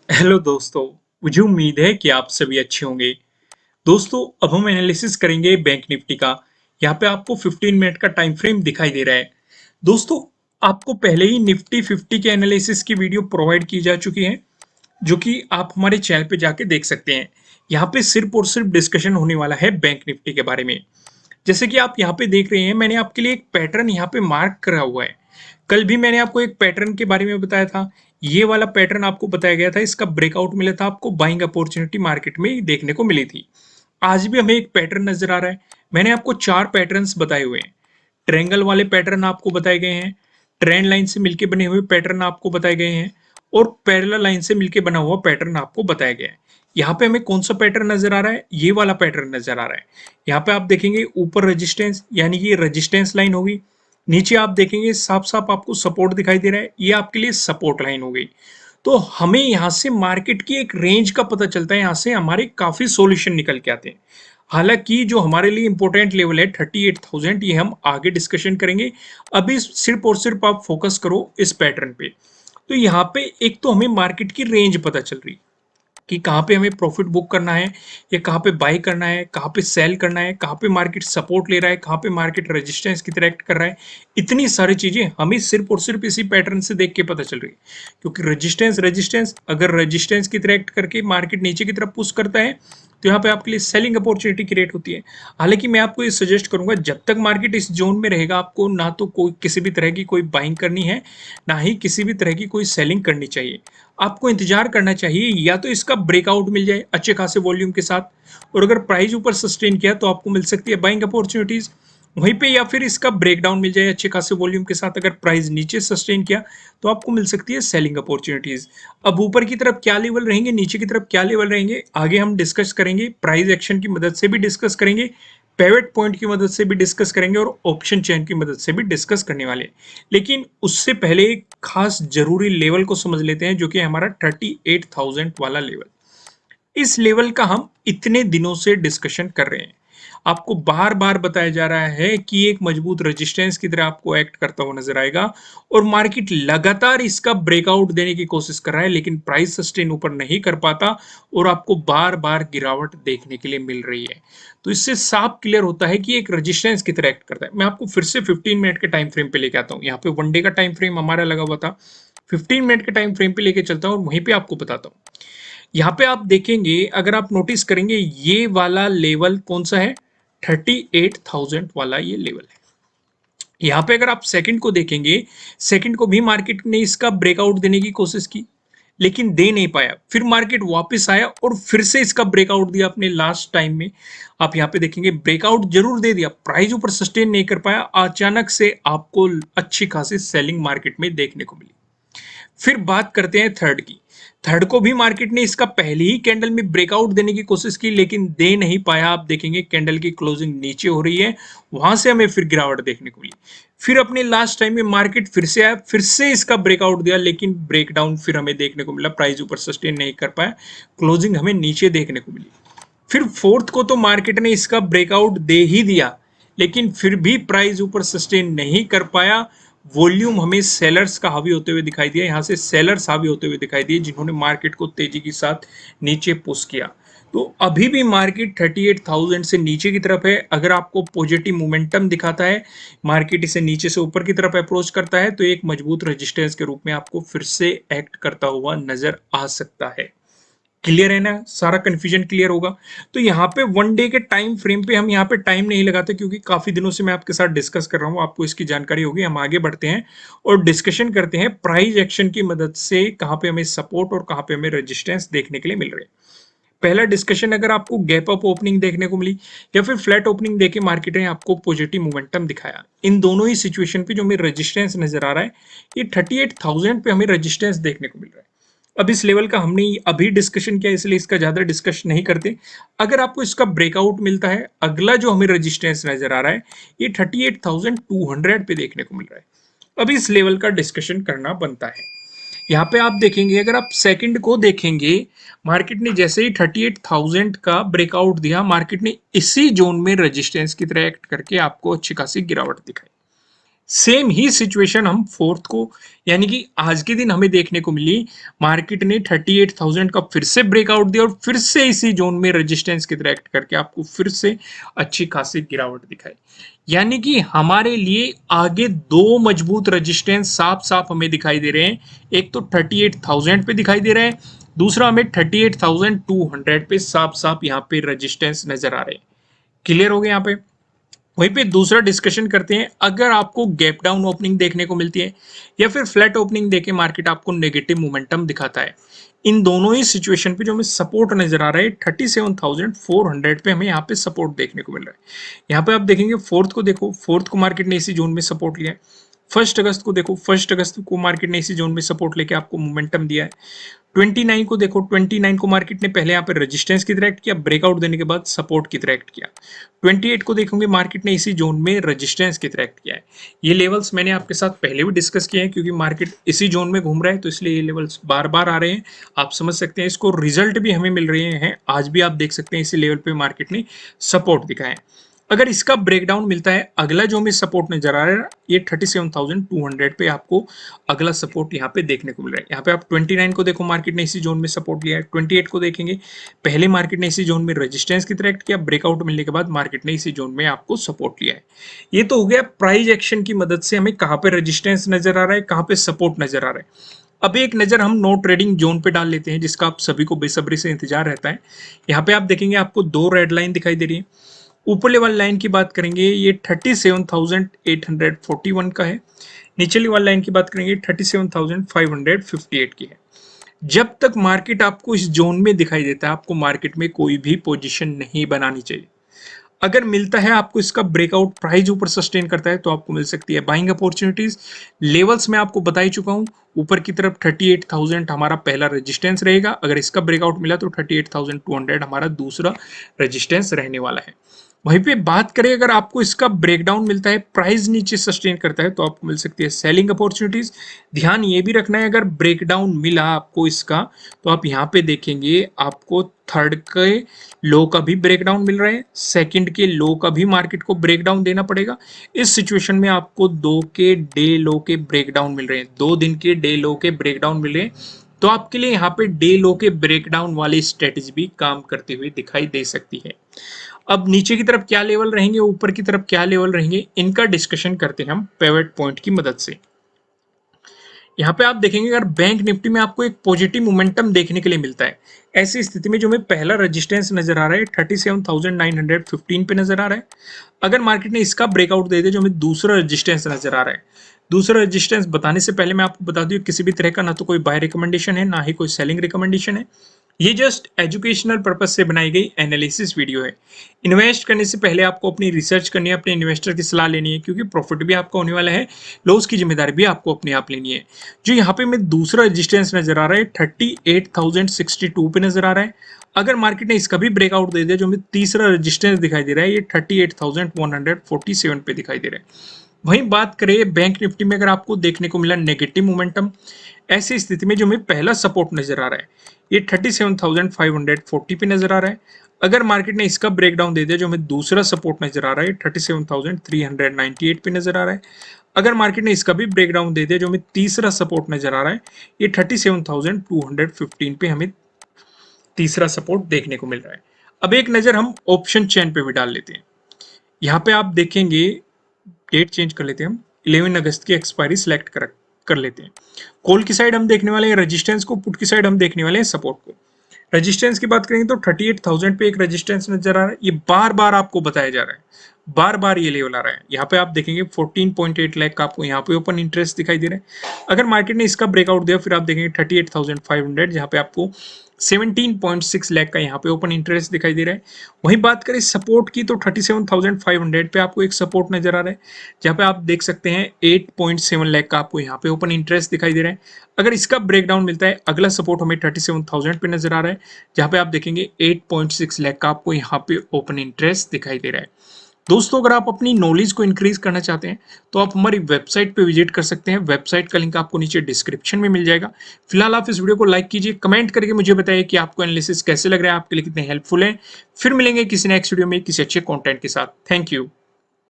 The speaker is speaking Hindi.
हेलो दोस्तों। मुझे उम्मीद है कि आप सभी अच्छे होंगे। दोस्तों, अब हम एनालिसिस करेंगे बैंक निफ्टी का। यहाँ पे आपको 15 मिनट का टाइम फ्रेम दिखाई दे रहा है। दोस्तों, आपको पहले ही निफ्टी 50 के एनालिसिस की वीडियो प्रोवाइड की जा चुकी है, जो कि आप हमारे चैनल पे जाके देख सकते हैं। यहाँ पे सिर्फ और सिर्फ डिस्कशन होने वाला है बैंक निफ्टी के बारे में। जैसे कि आप यहाँ पे देख रहे हैं, मैंने आपके लिए एक पैटर्न यहाँ पे मार्क करा हुआ है। कल भी मैंने आपको एक पैटर्न के बारे में बताया था। ये वाला पैटर्न आपको बताया गया था, इसका ब्रेकआउट मिला था आपको, बाइंग अपॉर्चुनिटी मार्केट में देखने को मिली थी। आज भी हमें एक पैटर्न नजर आ रहा है। मैंने आपको 4 पैटर्न्स बताए हुए हैं। ट्रायंगल वाले पैटर्न आपको बताए गए हैं, ट्रेंड लाइन से मिलकर बने हुए पैटर्न आपको बताए गए हैं, और पैरेलल लाइन से मिलकर बना हुआ पैटर्न आपको बताया गया है। यहाँ पे हमें कौन सा पैटर्न नजर आ रहा है? ये वाला पैटर्न नजर आ रहा है। यहाँ पे आप देखेंगे ऊपर रेजिस्टेंस, यानी कि ये रेजिस्टेंस लाइन होगी। नीचे आप देखेंगे साफ साफ आपको सपोर्ट दिखाई दे रहा है, ये आपके लिए सपोर्ट लाइन हो गई। तो हमें यहाँ से मार्केट की एक रेंज का पता चलता है, यहाँ से हमारे काफी सॉल्यूशन निकल के आते हैं। हालांकि जो हमारे लिए इंपॉर्टेंट लेवल है 38,000, ये हम आगे डिस्कशन करेंगे। अभी सिर्फ और सिर्फ आप फोकस करो इस पैटर्न पे। तो यहाँ पे एक तो हमें मार्केट की रेंज पता चल रही कि कहाँ पे हमें प्रॉफिट बुक करना है, या कहाँ पे बाई करना है, कहाँ पे सेल करना है, कहाँ पे मार्केट सपोर्ट ले रहा है, कहाँ पे मार्केट रेजिस्टेंस की तरह एक्ट कर रहा है। इतनी सारी चीजें हमें सिर्फ और सिर्फ इसी पैटर्न से देख के पता चल रही है। क्योंकि रेजिस्टेंस रेजिस्टेंस अगर रेजिस्टेंस की तरह एक्ट करके मार्केट नीचे की तरफ पुश करता है, तो यहाँ पे आपके लिए सेलिंग अपॉर्चुनिटी क्रिएट होती है। हालांकि मैं आपको ये सजेस्ट करूंगा, जब तक मार्केट इस जोन में रहेगा, आपको ना तो कोई किसी भी तरह की कोई बाइंग करनी है, ना ही किसी भी तरह की कोई सेलिंग करनी चाहिए। आपको इंतजार करना चाहिए, या तो इसका ब्रेकआउट मिल जाए अच्छे खासे वॉल्यूम के साथ, और अगर प्राइस ऊपर सस्टेन किया तो आपको मिल सकती है बाइंग अपॉर्चुनिटीज वहीं पे, या फिर इसका ब्रेकडाउन मिल जाए अच्छे खासे वॉल्यूम के साथ, अगर प्राइस नीचे सस्टेन किया तो आपको मिल सकती है सेलिंग अपॉर्चुनिटीज। अब ऊपर की तरफ क्या लेवल रहेंगे, नीचे की तरफ क्या लेवल रहेंगे, आगे हम डिस्कस करेंगे। प्राइस एक्शन की मदद से भी डिस्कस करेंगे, पेवेट पॉइंट की मदद से भी डिस्कस करेंगे, और ऑप्शन चेन की मदद से भी डिस्कस करने वाले। लेकिन उससे पहले एक खास जरूरी लेवल को समझ लेते हैं, जो कि हमारा 38,000 वाला लेवल। इस लेवल का हम इतने दिनों से डिस्कशन कर रहे हैं। आपको बार बार बताया जा रहा है कि एक मजबूत रेजिस्टेंस की तरह आपको एक्ट करता हुआ नजर आएगा, और मार्केट लगातार इसका ब्रेकआउट देने की कोशिश कर रहा है, लेकिन प्राइस सस्टेन ऊपर नहीं कर पाता, और आपको बार बार गिरावट देखने के लिए मिल रही है। तो इससे साफ क्लियर होता है कि एक रेजिस्टेंस की तरह एक्ट करता है। मैं आपको फिर से 15 मिनट के टाइम फ्रेम पे लेके आता हूँ। यहाँ पे वन डे का टाइम फ्रेम हमारा लगा हुआ था, 15 मिनट के टाइम फ्रेम पे लेके चलता हूँ और वहीं पे आपको बताता हूँ। यहाँ पे आप देखेंगे, अगर आप नोटिस करेंगे, ये वाला लेवल कौन सा है? 38,000 वाला ये लेवल है। यहाँ पे अगर आप सेकंड को देखेंगे, सेकंड को भी मार्केट ने इसका ब्रेकआउट देने की कोशिश की, लेकिन दे नहीं पाया। फिर मार्केट वापस आया और फिर से इसका ब्रेकआउट दिया अपने लास्ट टाइम में। आप यहाँ पे देखेंगे ब्रेकआउट जरूर दे दिया, प्राइस ऊपर सस्टेन नहीं कर पाया, अचानक से आपको अच्छी खासी सेलिंग मार्केट में देखने को मिली। फिर बात करते हैं थर्ड की। थर्ड को भी मार्केट ने इसका पहली ही कैंडल में ब्रेकआउट देने की कोशिश की, लेकिन दे नहीं पाया। आप देखेंगे कैंडल की क्लोजिंग नीचे हो रही है, वहां से हमें फिर गिरावट देखने को मिली। फिर अपने लास्ट टाइम में मार्केट फिर से आया, फिर से इसका ब्रेकआउट दिया, लेकिन ब्रेकडाउन फिर हमें देखने को मिला, प्राइस ऊपर सस्टेन नहीं कर पाया, क्लोजिंग हमें नीचे देखने को मिली। फिर फोर्थ को तो मार्केट ने इसका ब्रेकआउट दे ही दिया, लेकिन फिर भी प्राइस ऊपर सस्टेन नहीं कर पाया। वॉल्यूम हमें सेलर्स का हावी होते हुए दिखाई दिया, यहां से सेलर्स हावी होते हुए दिखाई दिए, जिन्होंने मार्केट को तेजी के साथ नीचे पुश किया। तो अभी भी मार्केट 38,000 से नीचे की तरफ है। अगर आपको पॉजिटिव मोमेंटम दिखाता है, मार्केट इसे नीचे से ऊपर की तरफ अप्रोच करता है, तो एक मजबूत रेजिस्टेंस के रूप में आपको फिर से एक्ट करता हुआ नजर आ सकता है। क्लियर है ना? सारा कंफ्यूजन क्लियर होगा। तो यहाँ पे वन डे के टाइम फ्रेम पे हम यहाँ पे टाइम नहीं लगाते, क्योंकि काफी दिनों से मैं आपके साथ डिस्कस कर रहा हूँ, आपको इसकी जानकारी होगी। हम आगे बढ़ते हैं और डिस्कशन करते हैं प्राइस एक्शन की मदद से कहाँ पे हमें सपोर्ट और कहाँ पे हमें रेजिस्टेंस देखने के लिए मिल रहे हैं। पहला डिस्कशन, अगर आपको गैप अप ओपनिंग देखने को मिली या फिर फ्लैट ओपनिंग देके मार्केट ने आपको पॉजिटिव मोमेंटम दिखाया, इन दोनों ही सिचुएशन पे जो हमें रेजिस्टेंस नजर आ रहा है, ये 38,000 पे हमें रेजिस्टेंस देखने को मिल रहा है। अब इस लेवल का हमने अभी डिस्कशन किया, इसलिए इसका ज्यादा डिस्कस नहीं करते। अगर आपको इसका ब्रेकआउट मिलता है, अगला जो हमें रेजिस्टेंस नजर आ रहा है, ये 38,200 पे देखने को मिल रहा है। अब इस लेवल का डिस्कशन करना बनता है। यहाँ पे आप देखेंगे, अगर आप सेकंड को देखेंगे, मार्केट ने जैसे ही 38,000 का ब्रेकआउट दिया, मार्केट ने इसी जोन में रेजिस्टेंस की तरह एक्ट करके आपको अच्छी खासी गिरावट दिखाई। सेम ही सिचुएशन हम फोर्थ को यानी कि आज के दिन हमें देखने को मिली। मार्केट ने 38,000 का फिर से ब्रेकआउट दिया और फिर से इसी जोन में रेजिस्टेंस की तरह एक्ट करके आपको फिर से अच्छी खासी गिरावट दिखाई। यानी कि हमारे लिए आगे दो मजबूत रेजिस्टेंस साफ साफ हमें दिखाई दे रहे हैं। एक तो 38,000 पे दिखाई दे रहा है, दूसरा हमें 38,200 पे साफ साफ यहाँ पे रेजिस्टेंस नजर आ रहे हैं। क्लियर हो गया यहाँ पे। वहीं पे दूसरा डिस्कशन करते हैं, अगर आपको गैप डाउन ओपनिंग देखने को मिलती है या फिर फ्लैट ओपनिंग देके मार्केट आपको नेगेटिव मोमेंटम दिखाता है, इन दोनों ही सिचुएशन पे जो हमें सपोर्ट नजर आ रहा है 37,400 पे हमें यहाँ पे सपोर्ट देखने को मिल रहा है। यहाँ पे आप देखेंगे फोर्थ को देखो, फोर्थ को मार्केट ने इसी जोन में सपोर्ट लिया है। फर्स्ट अगस्त को देखो, फर्स्ट अगस्त को मार्केट ने इसी जोन में सपोर्ट लेके आपको मोमेंटम दिया है। 29 को देखो, 29 को मार्केट ने पहले यहाँ पे रेजिस्टेंस की तरह एक्ट किया, ब्रेकआउट देने के बाद सपोर्ट की तरह एक्ट किया। 28 को देखोगे मार्केट ने इसी जोन में रेजिस्टेंस की तरह एक्ट किया है। ये लेवल्स मैंने आपके साथ पहले भी डिस्कस किए हैं, क्योंकि मार्केट इसी जोन में घूम रहा है तो इसलिए ये लेवल्स बार बार आ रहे हैं। आप समझ सकते हैं इसको, रिजल्ट भी हमें मिल रहे हैं। आज भी आप देख सकते हैं इसी लेवल पे मार्केट ने सपोर्ट दिखाया है। अगर इसका ब्रेकडाउन मिलता है, अगला जो हमें सपोर्ट नजर आ रहा है ये 37,200 पे आपको अगला सपोर्ट यहाँ पे देखने को मिल रहा है। यहाँ पे आप 29 को देखो, मार्केट ने इसी जोन में सपोर्ट लिया है। 28 को देखेंगे, पहले मार्केट ने इसी जोन में रेजिस्टेंस की तरह एक्ट किया, ब्रेकआउट मिलने के बाद मार्केट ने इसी जोन में आपको सपोर्ट लिया है। ये तो हो गया प्राइस एक्शन की मदद से हमें कहाँ पे रेजिस्टेंस नजर आ रहा है, कहाँ पे सपोर्ट नजर आ रहा है। अब एक नजर हम नो ट्रेडिंग जोन पे डाल लेते हैं, जिसका आप सभी को बेसब्री से इंतजार रहता है। यहाँ पे आप देखेंगे आपको दो रेड लाइन दिखाई दे रही है। ऊपरली वाली लाइन की बात करेंगे ये 37,841 का है। निचली वाली लाइन की बात करेंगे 37,558 की है। जब तक मार्केट आपको इस जोन में दिखाई देता है, आपको मार्केट में कोई भी पोजीशन नहीं बनानी चाहिए। अगर मिलता है आपको इसका ब्रेकआउट, प्राइस ऊपर सस्टेन करता है तो आपको मिल सकती है बाइंग अपॉर्चुनिटीज। लेवल्स मैं आपको बता ही चुका हूं, ऊपर की तरफ 38,000 हमारा पहला रेजिस्टेंस रहेगा। अगर इसका ब्रेकआउट मिला तो 38,200 हमारा दूसरा रेजिस्टेंस रहने वाला है। वहीं पे बात करें, अगर आपको इसका ब्रेकडाउन मिलता है, प्राइस नीचे सस्टेन करता है तो आपको मिल सकती है सेलिंग अपॉर्चुनिटीज। ध्यान ये भी रखना है, अगर ब्रेकडाउन मिला आपको इसका तो आप यहाँ पे देखेंगे आपको थर्ड के लो का भी ब्रेकडाउन मिल रहा है, सेकंड के लो का भी मार्केट को ब्रेकडाउन देना पड़ेगा। इस सिचुएशन में आपको दो के डे लो के ब्रेकडाउन मिल रहे हैं, 2 दिन के डे लो के ब्रेकडाउन मिल रहे हैं। तो आपके लिए यहाँ पे डे लो के ब्रेकडाउन वाली स्ट्रेटेजी भी काम करते हुए दिखाई दे सकती है। अब नीचे की तरफ क्या लेवल रहेंगे, ऊपर की तरफ क्या लेवल रहेंगे, इनका डिस्कशन करते हैं हम पिवट पॉइंट की मदद से। यहाँ पे आप देखेंगे अगर बैंक निफ्टी में आपको एक पॉजिटिव मोमेंटम देखने के लिए मिलता है, ऐसी स्थिति में जो हमें पहला रेजिस्टेंस नजर आ रहा है 37,915 पे नजर आ रहा है। अगर मार्केट ने इसका ब्रेकआउट दे दिया, जो हमें दूसरा रेजिस्टेंस नजर आ रहा है। दूसरा रेजिस्टेंस बताने से पहले मैं आपको बता दूं, किसी भी तरह का ना तो कोई बाय रिकमेंडेशन है, ना ही कोई सेलिंग रिकमेंडेशन है। ये जस्ट एजुकेशनल पर्पज से बनाई गई एनालिसिस वीडियो है। इन्वेस्ट करने से पहले आपको अपनी रिसर्च करनी है, अपने इन्वेस्टर की सलाह लेनी है, क्योंकि प्रॉफिट भी आपका होने वाला है, लॉस की जिम्मेदारी भी आपको अपने आप लेनी है। जो यहाँ पे मैं दूसरा रेजिस्टेंस नजर आ रहा है 38,062 पे नजर आ रहा है। अगर मार्केट ने इसका भी ब्रेकआउट दे दिया, जो हमें तीसरा रेजिस्टेंस दिखाई दे रहा है, ये 38,147 पे दिखाई दे रहा है। वहीं बात करें बैंक निफ्टी में, अगर आपको देखने को मिला नेगेटिव मोमेंटम, ऐसी स्थिति में जो हमें पहला सपोर्ट नजर आ रहा है ये 37,540 पे नजर आ रहा है। अगर मार्केट ने इसका ब्रेकडाउन दे दिया, जो हमें दूसरा सपोर्ट नजर आ रहा है 37,398 पे नजर आ रहा है। अगर मार्केट ने इसका भी ब्रेकडाउन दे दिया, जो हमें तीसरा सपोर्ट नजर आ रहा है ये 37,215 पे हमें तीसरा सपोर्ट देखने को मिल रहा है। अब एक नजर हम ऑप्शन चेन पे भी डाल लेते हैं। यहाँ पे आप देखेंगे, डेट चेंज कर लेते हैं हम, 11 अगस्त की एक्सपायरी सिलेक्ट कर लेते हैं। कॉल की साइड हम देखने वाले हैं रेजिस्टेंस को, पुट की साइड हम देखने वाले हैं सपोर्ट को। रेजिस्टेंस की बात करेंगे तो 38,000 पे एक रेजिस्टेंस नजर आ रहा है, ये बार बार आपको बताया जा रहा है, बार बार ये लेवल आ रहा है। यहाँ पे आप देखेंगे 14.8 लाख का आपको यहाँ पे ओपन इंटरेस्ट दिखाई दे रहा है। अगर मार्केट ने इसका ब्रेकआउट दिया, फिर आप देखेंगे 38,500, जहाँ पे आपको 17.6 लाख का यहाँ पे ओपन इंटरेस्ट दिखाई दे रहा है। वहीं बात करें सपोर्ट की तो 37,500 पे आपको एक सपोर्ट नजर आ रहा है, जहाँ पे आप देख सकते हैं 8.7 लाख का आपको यहाँ पे ओपन इंटरेस्ट दिखाई दे रहा है। अगर इसका ब्रेकडाउन मिलता है, अगला सपोर्ट हमें 37,000 पे नजर आ रहा है, जहाँ पे आप देखेंगे 8.6 लाख का आपको यहाँ पे ओपन इंटरेस्ट दिखाई दे रहा है। दोस्तों, अगर आप अपनी नॉलेज को इंक्रीज करना चाहते हैं तो आप हमारी वेबसाइट पे विजिट कर सकते हैं। वेबसाइट का लिंक आपको नीचे डिस्क्रिप्शन में मिल जाएगा। फिलहाल आप इस वीडियो को लाइक कीजिए, कमेंट करके मुझे बताइए कि आपको एनालिसिस कैसे लग रहा है, आपके लिए कितने हेल्पफुल है। फिर मिलेंगे किसी नेक्स्ट वीडियो में किसी अच्छे कंटेंट के साथ। Thank you.